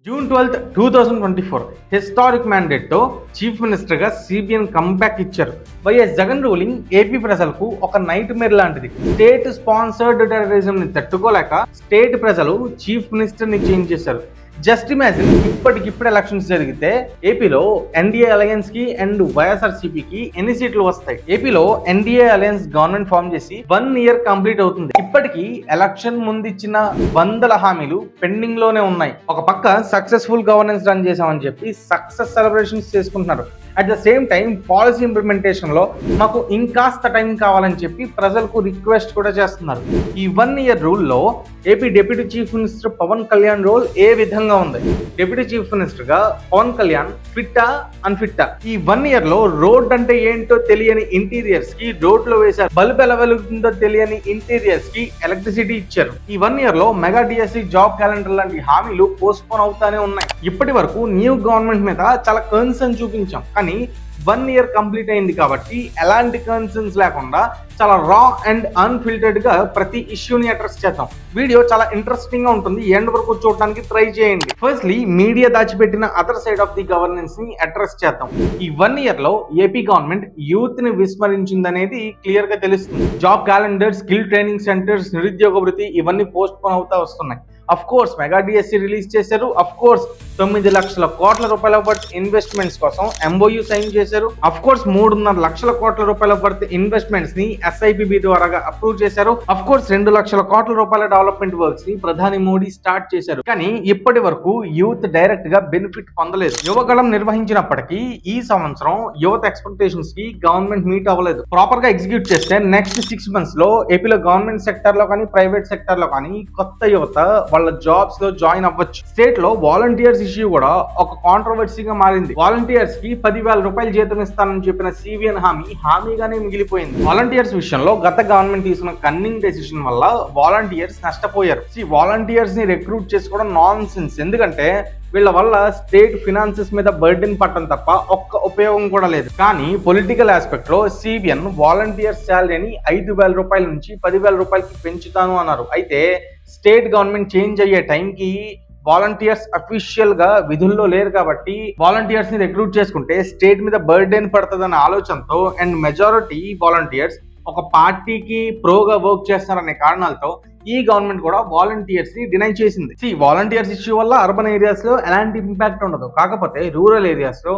June 12, 2024 historic మ్యాండేట్తో chief మినిస్టర్గా CBN comeback ఇచ్చారు. YS Jagan ruling AP ప్రజలకు ఒక నైట్ మేర్ లాంటిది. స్టేట్ స్పాన్సర్డ్ టెర్రరిజంని తట్టుకోలేక స్టేట్ ప్రజలు చీఫ్ మినిస్టర్ని చేంజ్ చేశారు. జస్ట్ ఇమాజిన్, ఇప్పటికిప్పుడు ఎలక్షన్స్ జరిగితే ఏపీలో ఎన్డీఏ అలయన్స్ కి అండ్ వైఎస్ఆర్సీపీకి ఎన్ని సీట్లు వస్తాయి? ఏపీలో ఎన్డీఏ అలయన్స్ గవర్నమెంట్ ఫామ్ చేసి 1 ఇయర్ కంప్లీట్ అవుతుంది. ఇప్పటికీ ఎలక్షన్ ముందు ఇచ్చిన వందల హామీలు పెండింగ్ లోనే ఉన్నాయి. ఒక పక్క సక్సెస్ఫుల్ గవర్నెన్స్ రన్ చేసామని చెప్పి సక్సెస్ సెలబ్రేషన్స్ చేసుకుంటున్నారు. At the same time policy implementation లో మాకు ఇంకాస్త టైం కావాలని చెప్పి ప్రజలకు రిక్వెస్ట్ కూడా చేస్తున్నారు. ఈ 1 ఇయర్ రూల్ లో AP deputy chief minister Pawan Kalyan role ఏ విధంగా ఉంది? డిప్యూటీ చీఫ్ మినిస్టర్ గా పవన్ కళ్యాణ్ ఫిట్టా అన్ఫిట్టా? ఈ 1 ఇయర్ లో రోడ్ అంటే ఏంటో తెలియని ఇంటీరియర్స్ కి రోడ్ లో వేశారు. బల్బ్ ఎలా వెలుగుతుందో తెలియని ఇంటీరియర్స్ కి ఎలక్ట్రిసిటీ ఇచ్చారు. ఈ 1 ఇయర్ లో మెగా డిఎస్సి జాబ్ క్యాలెండర్ లాంటి హామీలు పోస్ట్ పోన్ అవుతానే ఉన్నాయి. ఇప్పటి వరకు న్యూ గవర్నమెంట్ మీద చాలా కన్సర్న్ చూపించాం, కానీ 1 ఇయర్ కంప్లీట్ అయింది కాబట్టి ఎలాంటి కన్సర్న్స్ లేకుండా చాలా రా అండ్ అన్ఫిల్టర్డ్ గా ప్రతి ఇష్యూని అడ్రస్ చేద్దాం. వీడియో చాలా ఇంట్రెస్టింగ్ గా ఉంటుంది, ఎండ్ వరకు చూడడానికి ట్రై చేయండి. ఫస్ట్లీ మీడియా దాచిపెట్టిన other side of the governance ని అడ్రస్ చేద్దాం. ఈ 1 ఇయర్ లో ఏపీ గవర్నమెంట్ యూత్ ని విస్మరించిందనేది క్లియర్ గా తెలుస్తుంది. Job calendar, skill training centres, నిరుద్యోగ వృత్తి ఇవన్నీ పోస్ట్ పోన్ అవుతా వస్తున్నాయి. Of course mega DSC release చేశారు. అఫ్ కోర్స్ 9 లక్షల కోట్ల రూపాయల వర్త్ ఇన్వెస్ట్మెంట్స్ కోసం ఎంఓయూ సైన్ చేశారు. అఫ్ కోర్స్ 3.5 లక్షల కోట్ల రూపాయల వర్త్ ఇన్వెస్ట్మెంట్స్ ని ఎస్ఐపిబి ద్వారా అప్రూవ్ చేశారు. అఫ్ కోర్స్ 2 లక్షల కోట్ల రూపాయల డెవలప్మెంట్ వర్క్స్ ని ప్రధాని మోడీ స్టార్ట్ చేశారు. కానీ ఇప్పటి వరకు యూత్ డైరెక్ట్ గా బెనిఫిట్ పొందలేదు. యువగళం నిర్వహించినప్పటికీ ఈ సంవత్సరం యువత ఎక్స్పెక్టేషన్స్ కి గవర్నమెంట్ మీట్ అవ్వలేదు. ప్రాపర్ గా ఎగ్జిక్యూట్ చేస్తే నెక్స్ట్ 6 months లో ఏపీలో గవర్నమెంట్ సెక్టర్ లో కానీ ప్రైవేట్ సెక్టర్ లో కానీ కొత్త యువత వాళ్ళ జాబ్స్ లో జాయిన్ అవ్వచ్చు. స్టేట్ లో వాలంటీర్స్ ఇష్యూ కూడా ఒక కాంట్రవర్సీగా మారింది. వాలంటీర్స్ కి 10,000 రూపాయలు జీతం ఇస్తానని చెప్పిన సివిఎన్ హామీగానే మిగిలిపోయింది. వాలంటీర్స్ విషయంలో గత గవర్నమెంట్ తీసుకున్న కన్నింగ్ డెసిషన్ వల్ల వాలంటీర్స్ నష్టపోయారు. వాలంటీర్స్ ని రిక్రూట్ చేసుకోవడం నాన్ సెన్స్. ఎందుకంటే వీళ్ళ వల్ల స్టేట్ ఫినాన్సెస్ మీద బర్డెన్ పట్టడం తప్ప ఒక్క ఉపయోగం కూడా లేదు. కానీ పొలిటికల్ ఆస్పెక్ట్ లో సిబిఎన్ వాలంటీర్స్ శాలరీని 5,000 రూపాయల నుంచి 10,000 రూపాయలకి పెంచుతాను అన్నారు. అయితే స్టేట్ గవర్నమెంట్ చేంజ్ అయ్యే టైంకి వాలంటీర్స్ అఫీషియల్ గా విధుల్లో లేరు కాబట్టి వాలంటీర్స్ ని రిక్రూట్ చేసుకుంటే స్టేట్ మీద బర్డెన్ పడుతుందన్న ఆలోచనతో అండ్ మెజారిటీ వాలంటీర్స్ ఒక పార్టీకి ప్రోగా వర్క్ చేస్తారనే కారణాలతో ఈ గవర్నమెంట్ కూడా వాలంటీర్స్ ని డినై చేసింది. వాలంటీర్స్ ఇష్యూ వల్ల అర్బన్ ఏరియాస్ లో ఎలాంటి ఇంపాక్ట్ ఉండదు. కాకపోతే రూరల్ ఏరియాస్ లో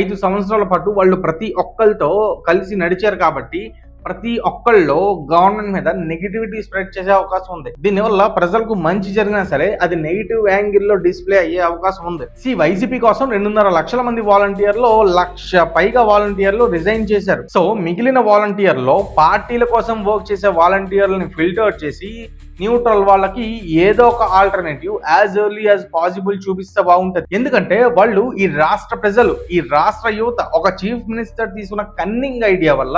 5 సంవత్సరాల పాటు వాళ్ళు ప్రతి ఒక్కరితో కలిసి నడిచారు కాబట్టి ప్రతి ఒక్కళ్ళలో గవర్నమెంట్ మీద నెగిటివిటీ స్ప్రెడ్ చేసే అవకాశం ఉంది. దీనివల్ల ప్రజలకు మంచి జరిగినా సరే అది నెగిటివ్ యాంగిల్ లో డిస్ప్లే అయ్యే అవకాశం ఉంది. వైసీపీ కోసం 2.5 లక్షల మంది వాలంటీర్లు 1,00,000 పైగా వాలంటీర్లు రిజైన్ చేశారు. సో మిగిలిన వాలంటీర్లో పార్టీల కోసం వర్క్ చేసే వాలంటీర్లని ఫిల్టర్ చేసి న్యూట్రల్ వాళ్ళకి ఏదో ఒక alternative as early as possible చూపిస్తే బాగుంటది. ఎందుకంటే వాళ్ళు ఈ రాష్ట్ర ప్రజలు, ఈ రాష్ట్ర యువత ఒక చీఫ్ మినిస్టర్ తీసుకున్న కన్నింగ్ ఐడియా వల్ల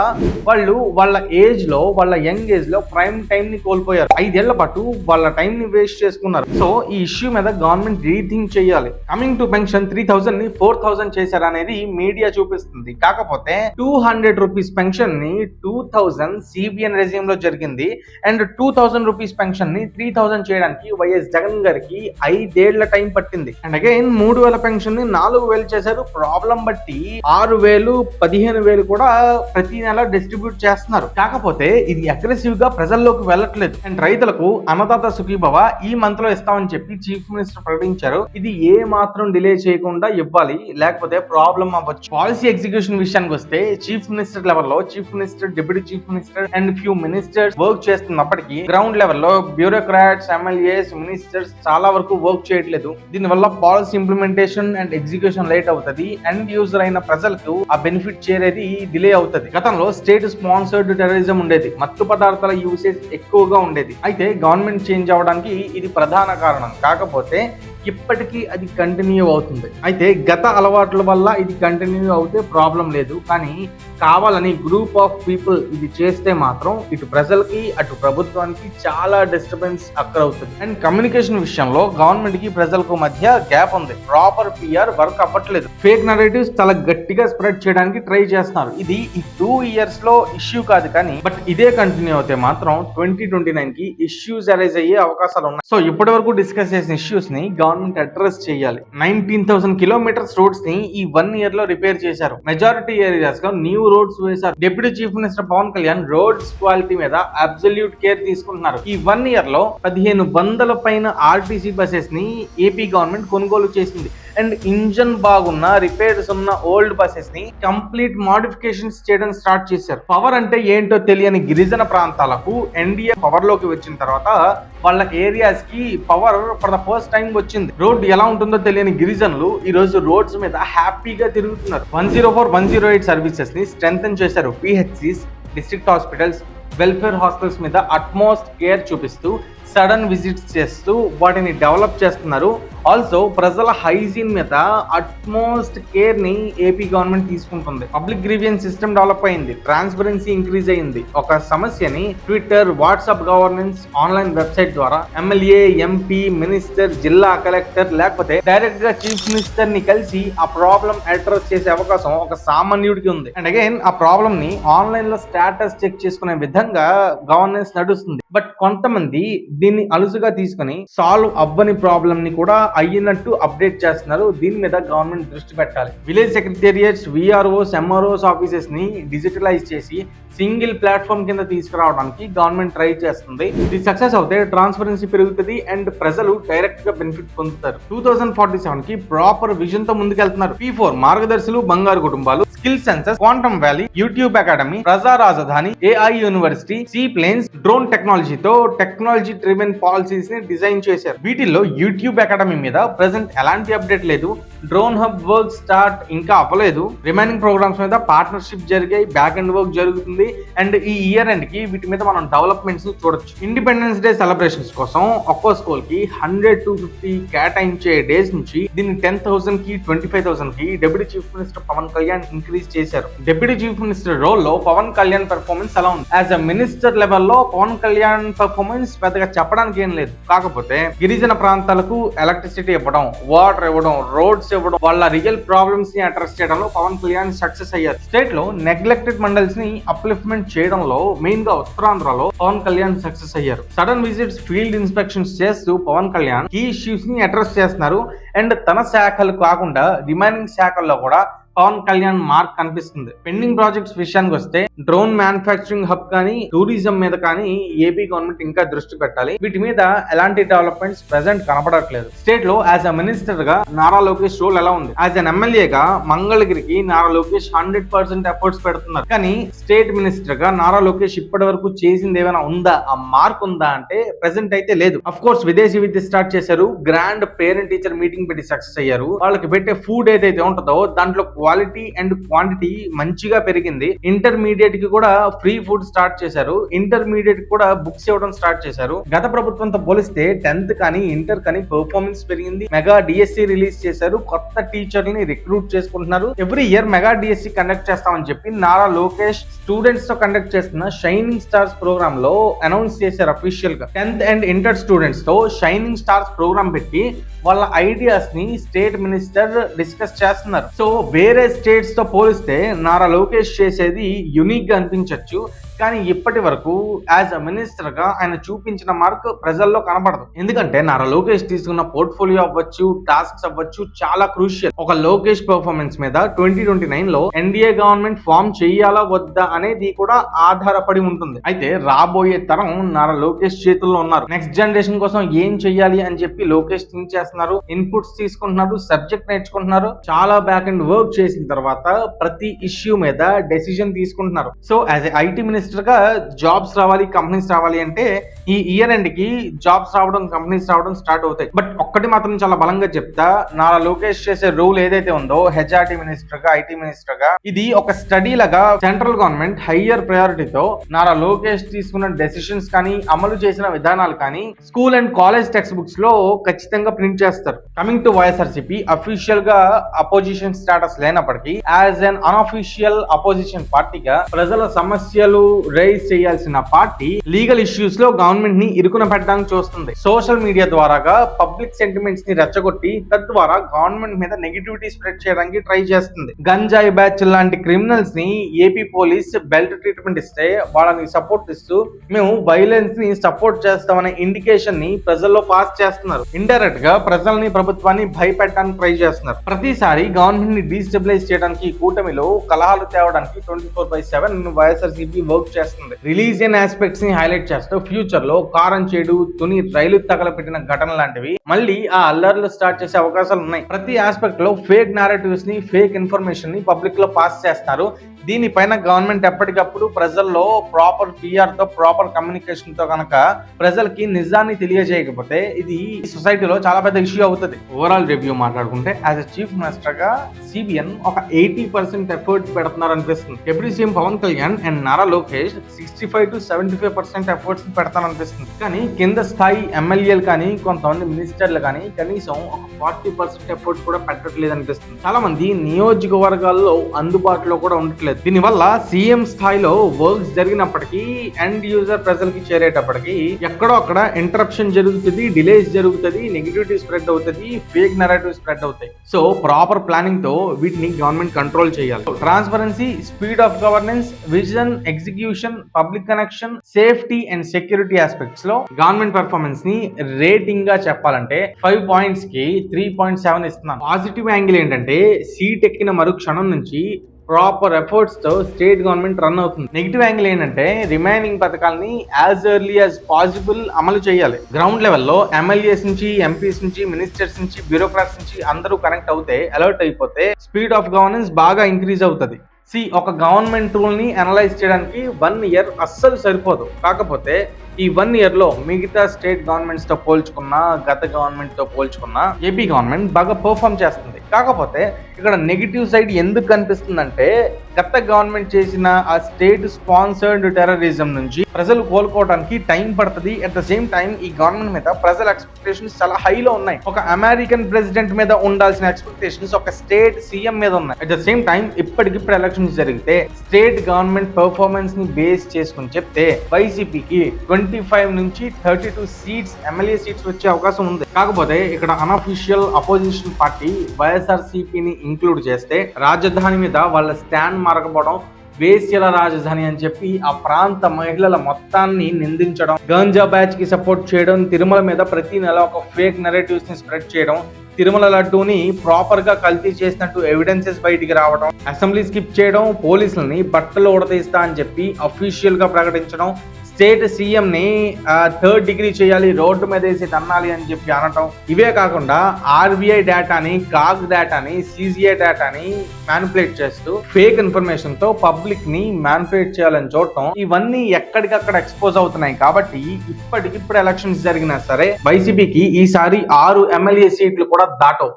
వాళ్ళు వాళ్ళ ఏజ్ లో, వాళ్ళ యంగ్ ఏజ్ లో ప్రైమ్ టైం ని కోల్పోయారు. 5 ఏళ్ల పాటు వాళ్ళ టైం ని వేస్ట్ చేసుకున్నారు. సో ఈ ఇష్యూ మీద గవర్నమెంట్ రీథింక్ చేయాలి. కమింగ్ టు పెన్షన్ 3,000 ని 4,000 చేశారనేది మీడియా చూపిస్తుంది. కాకపోతే 200 రూపీస్ పెన్షన్ ని 2,000 సిబిఎన్ రెజ్యూమ్ లో జరిగింది అండ్ 2,000 రూపీస్ పెన్షన్ ని 3,000 చేయడానికి వైఎస్ జగన్ గారికి 5 ఏళ్ల టైం పట్టింది. అండ్ అగైన్ 3,000 పెన్షన్ ని 4,000 చేశారు. ప్రాబ్లం బట్టి 6,000, 15,000 కూడా ప్రతి నెల డిస్ట్రిబ్యూట్ చేస్తున్నారు. కాకపోతే ఇది అగ్రెసివ్ గా ప్రజల్లోకి వెళ్ళట్లేదు. అండ్ రైతులకు అన్నదాత సుఖీభవ ఈ మంత్ లో ఇస్తామని చెప్పి చీఫ్ మినిస్టర్ ప్రకటించారు. ఇది ఏ మాత్రం డిలే చేయకుండా ఇవ్వాలి, లేకపోతే ప్రాబ్లం అవ్వచ్చు. పాలసీ ఎగ్జిక్యూషన్ విషయానికి వస్తే చీఫ్ మినిస్టర్ లెవెల్ లో chief minister, deputy chief minister and few ministers work చేస్తున్నప్పటికీ గ్రౌండ్ లెవెల్లో బ్యూరోక్రాట్స్, ఎమ్మెల్యేస్, మినిస్టర్స్ చాలా వరకు వర్క్ చేయట్లేదు. దీనివల్ల policy implementation and execution late అవుతుంది. ఎండ్ యూజర్ అయిన ప్రజలకు ఆ బెనిఫిట్ చేరేది డిలే అవుతుంది. గతంలో స్టేట్ స్పాన్సర్డ్ టెర్రరిజం ఉండేది, మత్తు పదార్థాల యూసేజ్ ఎక్కువగా ఉండేది. అయితే గవర్నమెంట్ చేంజ్ అవడానికి ఇది ప్రధాన కారణం. కాకపోతే ఇప్పటికీ అది కంటిన్యూ అవుతుంది. అయితే గత అలవాట్ల వల్ల ఇది కంటిన్యూ అవుతే ప్రాబ్లం లేదు, కానీ కావాలని గ్రూప్ ఆఫ్ పీపుల్ ఇది చేస్తే మాత్రం ఇటు ప్రజలకి అటు ప్రభుత్వానికి చాలా డిస్టర్బెన్స్ అక్కర్ అవుతుంది. అండ్ కమ్యూనికేషన్ విషయంలో గవర్నమెంట్ కి ప్రజలకు మధ్య గ్యాప్ ఉంది. ప్రాపర్ పిఆర్ వర్క్ అవ్వట్లేదు. ఫేక్ నరేటివ్స్ చాలా గట్టిగా స్ప్రెడ్ చేయడానికి ట్రై చేస్తున్నారు. ఇది ఈ 2 years లో ఇష్యూ కాదు, కానీ బట్ ఇదే కంటిన్యూ అయితే మాత్రం 2029 కి ఇష్యూస్ అరైజ్ అయ్యే అవకాశాలు ఉన్నాయి. సో ఇప్పటి వరకు డిస్కస్ చేసిన ఇష్యూస్ ని గవర్నమెంట్ గవర్నమెంట్ అడ్రస్ చేయాలి. 19,000 కిలోమీటర్స్ రోడ్స్ ని ఈ 1 year లో రిపేర్ చేశారు. మెజారిటీ ఏరియాస్ లో న్యూ రోడ్స్ వేశారు. Deputy chief minister Pawan Kalyan roads quality మీద అబ్సల్యూట్ కేర్ తీసుకుంటున్నారు. ఈ 1 year లో 1500 పైన ఆర్టీసీ బసెస్ ని ఏపీ గవర్నమెంట్ కొనుగోలు చేసింది. అండ్ ఇంజన్ బాగున్న రిపేర్స్ ఉన్న ఓల్డ్ బసెస్ ని కంప్లీట్ మోడిఫికేషన్స్ చేయడం స్టార్ట్ చేశారు. పవర్ అంటే ఏంటో తెలియని గిరిజన ప్రాంతాలకు ఎన్డీఏ పవర్ లోకి వచ్చిన తర్వాత వాళ్ళ ఏరియాస్ కి power for the first time వచ్చింది. రోడ్ ఎలా ఉంటుందో తెలియని గిరిజనులు ఈ రోజు రోడ్స్ మీద హ్యాపీగా తిరుగుతున్నారు. 104, 108 సర్వీసెస్ ని స్ట్రెంథెన్ చేశారు. PHCs, district hospitals, welfare hospitals మీద అట్మోస్ట్ కేర్ చూపిస్తూ సడన్ విజిట్స్ చేస్తూ వాటిని డెవలప్ చేస్తున్నారు. ఆల్సో ప్రజల హైజీన్ మీద అట్మోస్ట్ కేర్ ని ఏపీ గవర్నమెంట్ తీసుకుంటుంది. పబ్లిక్ గ్రీవియన్స్ సిస్టమ్ డెవలప్ అయింది. ట్రాన్స్పరెన్సీ ఇంక్రీజ్ అయింది. ఒక సమస్యని Twitter, WhatsApp governance, online website ద్వారా ఎమ్మెల్యే, ఎంపీ, మినిస్టర్, జిల్లా కలెక్టర్ లేకపోతే డైరెక్ట్ గా చీఫ్ మినిస్టర్ ని కలిసి ఆ ప్రాబ్లం అడ్రస్ చేసే అవకాశం ఒక సామాన్యుడికి ఉంది. అండ్ అగైన్ ఆ ప్రాబ్లం ని ఆన్లైన్ లో స్టేటస్ చెక్ చేసుకునే విధంగా గవర్నెన్స్ నడుస్తుంది. బట్ కొంతమంది దీన్ని అలుసుగా తీసుకుని సాల్వ్ అవ్వని ప్రాబ్లం ని కూడా అయ్యినట్టు అప్డేట్ చేస్తున్నారు. దీని మీద గవర్నమెంట్ దృష్టి పెట్టాలి. Village secretariats, VROs, MROs offices ని డిజిటలైజ్ చేసి సింగిల్ ప్లాట్ఫామ్ కింద తీసుకురావడానికి గవర్నమెంట్ ట్రై చేస్తుంది. ఇది సక్సెస్ అవుతే ట్రాన్స్పరెన్సీ పెరుగుతుంది అండ్ ప్రజలు డైరెక్ట్ గా బెనిఫిట్ పొందుతారు. 2047 కి ప్రాపర్ విజన్ తో ముందుకెళ్తున్నారు. P4 మార్గదర్శులు, బంగారు కుటుంబాలు, skill census, quantum valley, YouTube academy, ప్రజా రాజధాని, AI university, sea planes, drone టెక్నాలజీతో టెక్నాలజీ డ్రివెన్ పాలసీస్ ని డిజైన్ చేశారు. వీటిల్లో యూట్యూబ్ అకాడమీ మీద ప్రెసెంట్ ఎలాంటి అప్డేట్ లేదు. డ్రోన్ హబ్ వర్క్ స్టార్ట్ ఇంకా అవ్వలేదు. రిమైనింగ్ ప్రోగ్రామ్స్ మీద పార్ట్నర్షిప్ జరిగాయి, బ్యాక్ అండ్ వర్క్ జరుగుతుంది. అండ్ ఈ ఇయర్ ఎండ్ కి వీటి మీద మనం డెవలప్మెంట్స్ ని చూడొచ్చు. ఇండిపెండెన్స్ డే సెలబ్రేషన్స్ కోసం ఒక్కో స్కూల్ కి 100 to 50 కేటాయించే డేస్ నుంచి దీన్ని 10,000 కి 25,000 కి deputy chief minister Pawan Kalyan increase చేశారు. డిప్యూటీ చీఫ్ మినిస్టర్ రోల్ లో పవన్ కళ్యాణ్ పెర్ఫార్మెన్స్ ఎలా ఉంది? యాజ్ అ మినిస్టర్ లెవెల్లో పవన్ కళ్యాణ్ పెర్ఫార్మెన్స్ పెద్దగా చెప్పడానికి ఏం లేదు. కాకపోతే గిరిజన ప్రాంతాలకు ఎలక్ట్రిసిటీ ఇవ్వడం, వాటర్ ఇవ్వడం, రోడ్స్ ఇవ్వడం, వాళ్ళ రియల్ ప్రాబ్లమ్స్ ని అడ్రస్ చేయడంలో పవన్ కళ్యాణ్ సక్సెస్ అయ్యారు. స్టేట్ లో నెగ్లెక్టెడ్ మండల్స్ ని అప్లిఫ్ట్మెంట్ చేయడంలో మెయిన్ గా ఉత్తరాంధ్రలో పవన్ కళ్యాణ్ సక్సెస్ అయ్యారు. సడన్ విజిట్స్, ఫీల్డ్ ఇన్స్పెక్షన్స్ చేస్తూ పవన్ కళ్యాణ్ ఈ ఇష్యూస్ ని అడ్రస్ చేస్తున్నారు. అండ్ తన శాఖలు కాకుండా రిమైనింగ్ శాఖల్లో కూడా పవన్ కళ్యాణ్ మార్క్ కనిపిస్తుంది. పెండింగ్ ప్రాజెక్ట్స్ విషయానికి వస్తే డ్రోన్ మ్యానుఫ్యాక్చరింగ్ హబ్ కానీ, టూరిజం మీద కానీ ఏపీ గవర్నమెంట్ ఇంకా దృష్టి పెట్టాలి. వీటి మీద ఎలాంటి డెవలప్మెంట్స్ ప్రెసెంట్ కనపడట్లేదు. స్టేట్ లో యాజ్ అ మినిస్టర్ గా నారా లోకేష్ రోల్ ఎలా ఉంది? యాజ్ అన్ ఎమ్మెల్యేగా మంగళగిరికి నారా లోకేష్ 100% ఎఫర్ట్స్ పెడుతున్నారు. కానీ స్టేట్ మినిస్టర్ గా నారా లోకేష్ ఇప్పటి వరకు చేసింది ఏమైనా ఉందా? ఆ మార్క్ ఉందా అంటే ప్రెసెంట్ అయితే లేదు. అఫ్ కోర్స్ విదేశీ విద్య స్టార్ట్ చేశారు. గ్రాండ్ పేరెంట్ టీచర్ మీటింగ్ పెట్టి సక్సెస్ అయ్యారు. వాళ్ళకి పెట్టే ఫుడ్ ఏదైతే ఉంటుందో దాంట్లో క్వాలిటీ అండ్ క్వాంటిటీ మంచిగా పెరిగింది. ఇంటర్మీడియట్ కి కూడా ఫ్రీ ఫుడ్ స్టార్ట్ చేశారు. ఇంటర్మీడియట్ కూడా బుక్స్ ఇవ్వడం స్టార్ట్ చేశారు. గత ప్రభుత్వంతో పోలిస్తే 10th కానీ ఇంటర్ కానీ పర్ఫార్మెన్స్ పెరిగింది. మెగా డిఎస్సి రిలీజ్ చేశారు. కొత్త టీచర్లని రిక్రూట్ చేసుకుంటున్నారు. Every year mega DSC conduct చేస్తామని చెప్పి నారా లోకేష్ స్టూడెంట్స్ తో కండక్ట్ చేస్తున్న షైనింగ్ స్టార్స్ ప్రోగ్రామ్ లో అనౌన్స్ చేశారు అఫీషియల్ గా. 10th అండ్ ఇంటర్ స్టూడెంట్స్ తో షైనింగ్ స్టార్స్ ప్రోగ్రామ్ పెట్టి వాళ్ళ ఐడియాస్ ని స్టేట్ మినిస్టర్ డిస్కస్ చేస్తున్నారు. సో వేరే స్టేట్స్ తో పోలిస్తే నారా లోకేష్ చేసేది యూనిక్ గా అనిపించవచ్చు. కానీ ఇప్పటి వరకు యాజ్ అ మినిస్టర్ గా ఆయన చూపించిన మార్క్ ప్రజల్లో కనబడదు. ఎందుకంటే నారా లోకేష్ తీసుకున్న పోర్ట్ఫోలియో అవ్వచ్చు, టాస్క్స్ అవ్వచ్చు చాలా క్రూషియల్. ఒక లోకేష్ పర్ఫార్మెన్స్ మీద 2029 లో ఎన్డీఏ గవర్నమెంట్ ఫామ్ చేయాలా వద్దా అనేది కూడా ఆధారపడి ఉంటుంది. అయితే రాబోయే తరం నారా లోకేష్ చేతుల్లో ఉన్నారు. నెక్స్ట్ జనరేషన్ కోసం ఏం చెయ్యాలి అని చెప్పి లోకేష్ థింక్ చేస్తున్నారు. ఇన్పుట్స్ తీసుకుంటున్నారు, సబ్జెక్ట్ నేర్చుకుంటున్నారు. చాలా బ్యాక్ అండ్ వర్క్ చేసిన తర్వాత ప్రతి ఇష్యూ మీద డెసిజన్ తీసుకుంటున్నారు. So as a IT minister గా జాబ్స్ రావాలి, కంపెనీస్ రావాలి అంటే ఈ ఇయర్ ఎండ్ కి జాబ్స్ రావడం, కంపెనీస్ రావడం స్టార్ట్ అవుతాయి. బట్ ఒక్కటి మాత్రం చాలా బలంగా చెప్తా, నారా లోకేష్ చేసే రూల్ ఏదైతే ఉందో హెచ్ఆర్టీ మినిస్టర్ గా, ఐటీ మినిస్టర్ గా, ఇది ఒక స్టడీ లాగా సెంట్రల్ గవర్నమెంట్ హయ్యర్ ప్రయారిటీతో నారా లోకేష్ తీసుకున్న డెసిషన్స్ కానీ, అమలు చేసిన విధానాలు కానీ school and college text books లో ఖచ్చితంగా ప్రింట్ చేస్తారు. కమింగ్ టు వైఎస్ఆర్సీపీ, అఫీషియల్ గా అపోజిషన్ స్టేటస్ లేనప్పటికీ యాజ్ అన్ అన్అఫీషియల్ అపోజిషన్ పార్టీగా ప్రజల సమస్యలు రైజ్ చేయాల్సిన పార్టీ లీగల్ ఇష్యూస్ లో గవర్నమెంట్ గవర్నమెంట్ ని ఇరుకున పెట్టడానికి చూస్తుంది. సోషల్ మీడియా ద్వారాగా పబ్లిక్ సెంటిమెంట్స్ ని రెచ్చగొట్టి తద్వారా గవర్నమెంట్ మీద నెగిటివిటీ స్ప్రెడ్ చేయడానికి ట్రై చేస్తుంది. గంజాయి బ్యాచ్ లాంటి క్రిమినల్స్ ని ఏపీ పోలీస్ బెల్ట్ ట్రీట్మెంట్ ఇస్తే వాళ్ళని సపోర్ట్ ఇస్తూ మేము వైలెన్స్ ని సపోర్ట్ చేస్తామనే ఇండికేషన్ ని ప్రజల్లో పాస్ చేస్తున్నారు. ఇండైరెక్ట్ గా ప్రజల్ని ప్రభుత్వాన్ని భయపెట్టడానికి ట్రై చేస్తున్నారు. ప్రతిసారి గవర్నమెంట్ ని డీస్టెబిలైజ్ చేయడానికి కూటమిలో కలహాలు తేవడానికి 24/7 వైఎస్ఆర్సీపీ వర్క్ చేస్తుంది. రిలీజియన్ ఆస్పెక్ట్స్ ని హైలైట్ చేస్తూ ఫ్యూచర్ లో కారం చేడు తుని రైలు తగలపెట్టిన ఘటన లాంటివి మళ్ళీ ఆ అల్లర్లు స్టార్ట్ చేసే అవకాశాలు ఉన్నాయి. ప్రతి ఆస్పెక్ట్ లో ఫేక్ నారేటివ్స్ ని ఫేక్ ఇన్ఫర్మేషన్ ని పబ్లిక్ లో పాస్ చేస్తారు. దీనిపైన గవర్నమెంట్ ఎప్పటికప్పుడు ప్రజల్లో ప్రాపర్ పిఆర్ తో ప్రాపర్ కమ్యూనికేషన్ తో కనుక ప్రజలకి నిజాన్ని తెలియజేయకపోతే ఇది సొసైటీలో చాలా పెద్ద ఇష్యూ అవుతుంది. ఓవరాల్ రివ్యూ మాట్లాడుకుంటే యాజ్ అ చీఫ్ మినిస్టర్ గా సిబిఎన్ ఒక 80% ఎఫర్ట్స్ పెడుతున్నారు అనిపిస్తుంది. Deputy CM Pawan Kalyan and Nara Lokesh 65 to 75% efforts పెడతారనిపిస్తుంది. కానీ కింద స్థాయి ఎమ్మెల్యేలు కానీ కొంతమంది మినిస్టర్లు కానీ కనీసం ఒక 40% ఎఫర్ట్స్ కూడా పెట్టట్లేదు అనిపిస్తుంది. చాలా మంది నియోజకవర్గాల్లో అందుబాటులో కూడా ఉండట్లేదు. దీనివల్ల సీఎం స్థాయిలో వర్క్స్ జరిగినప్పటికీ ఎండ్ యూజర్ ప్రజలకి చేరేటప్పటికి ఎక్కడో అక్కడ ఇంటరప్షన్ జరుగుతుంది, డిలేస్ జరుగుతుంది, నెగిటివిటీ స్ప్రెడ్ అవుతుంది, ఫేక్ నెరేటివ్ స్ప్రెడ్ అవుతాయి. సో ప్రాపర్ ప్లానింగ్ తో వీటిని గవర్నమెంట్ కంట్రోల్ చేయాలి. Transparency, speed of governance, vision, execution, public connection, safety and security aspects లో గవర్నమెంట్ పెర్ఫార్మెన్స్ ని రేటింగ్ గా చెప్పాలంటే 5 పాయింట్స్ కి 3.7 ఇస్తున్నాను. పాజిటివ్ యాంగిల్ ఏంటంటే సీట్ ఎక్కిన మరుక్షణం నుంచి ప్రాపర్ ఎఫర్ట్స్ తో స్టేట్ గవర్నమెంట్ రన్ అవుతుంది. నెగిటివ్ యాంగిల్ ఏంటంటే రిమైనింగ్ పథకాలని యాజ్ ఎర్లీ యాజ్ పాసిబుల్ అమలు చేయాలి. గ్రౌండ్ లెవెల్లో ఎమ్మెల్యేస్ నుంచి, ఎంపీస్ నుంచి, మినిస్టర్స్ నుంచి, బ్యూరోక్రాట్స్ నుంచి అందరూ కనెక్ట్ అవుతే, అలర్ట్ అయిపోతే స్పీడ్ ఆఫ్ గవర్నెన్స్ బాగా ఇంక్రీజ్ అవుతుంది. ఒక గవర్నమెంట్ రూల్ ని అనలైజ్ చేయడానికి 1 year అస్సలు సరిపోదు. కాకపోతే ఈ 1 year లో మిగతా స్టేట్ గవర్నమెంట్స్ తో పోల్చుకున్నా, గత గవర్నమెంట్ తో పోల్చుకున్నా ఏపీ గవర్నమెంట్ బాగా పర్ఫామ్ చేస్తుంది. కాకపోతే ఇక్కడ నెగిటివ్ సైడ్ ఎందుకు కనిపిస్తుందంటే గత గవర్నమెంట్ చేసిన ఆ స్టేట్ స్పాన్సర్డ్ టెర్రరిజం నుంచి ప్రజలు కోలుకోవడానికి టైం పడుతుంది. అట్ ద సేమ్ టైం ఈ గవర్నమెంట్ మీద ప్రజల ఎక్స్పెక్టేషన్స్ చాలా హైలో ఉన్నాయి. ఒక అమెరికన్ ప్రెసిడెంట్ మీద ఉండాల్సిన ఎక్స్పెక్టేషన్స్ ఒక స్టేట్ సీఎం మీద ఉన్నాయి. అట్ ద సేమ్ టైం ఇప్పటికిప్పుడు ఎలక్షన్స్ జరిగితే స్టేట్ గవర్నమెంట్ పర్ఫార్మెన్స్ ని బేస్ చేసుకుని చెప్తే వైసీపీకి 25 నుంచి 32 సీట్స్ ఎమ్మెల్యే సీట్స్ వచ్చే అవకాశం ఉంది. కాకపోతే ఇక్కడ అనఫిషియల్ అపోజిషన్ పార్టీ వైఎస్ఆర్సీపీని ఇంక్లూడ్ చేస్తే రాజధాని మీద వాళ్ళ స్టాండ్ మార్కపోవడం, వేశ్యల రాజధాని అని చెప్పి ఆ ప్రాంత మహిళల మొత్తాన్ని నిందించడం, గంజా బ్యాచ్ కి సపోర్ట్ చేయడం, తిరుమల మీద ప్రతి నెల ఒక ఫేక్ నెరేటివ్స్ ని స్ప్రెడ్ చేయడం, తిరుమల లడ్డూని ప్రాపర్ గా కల్తీ చేసినట్టు ఎవిడెన్సెస్ బయటికి రావడం, అసెంబ్లీ స్కిప్ చేయడం, పోలీసులని బట్టలు ఉడతీస్తా అని చెప్పి అఫీషియల్ గా ప్రకటించడం, స్టేట్ సీఎం ని 3rd డిగ్రీ చేయాలి, రోడ్డు మీద వేసి తన్నాలి అని చెప్పి అనటం. ఇవే కాకుండా ఆర్బీఐ డేటాని, కాగ్ డేటాని, సిజిఐ డేటాని మ్యానిపులేట్ చేస్తూ ఫేక్ ఇన్ఫర్మేషన్ తో పబ్లిక్ ని మ్యానిపులేట్ చేయాలని చూడటం, ఇవన్నీ ఎక్కడికక్కడ ఎక్స్పోజ్ అవుతున్నాయి. కాబట్టి ఇప్పటికిప్పుడు ఎలక్షన్స్ జరిగినా సరే వైసీపీకి ఈసారి 6 ఎమ్మెల్యే సీట్లు కూడా దాటవు.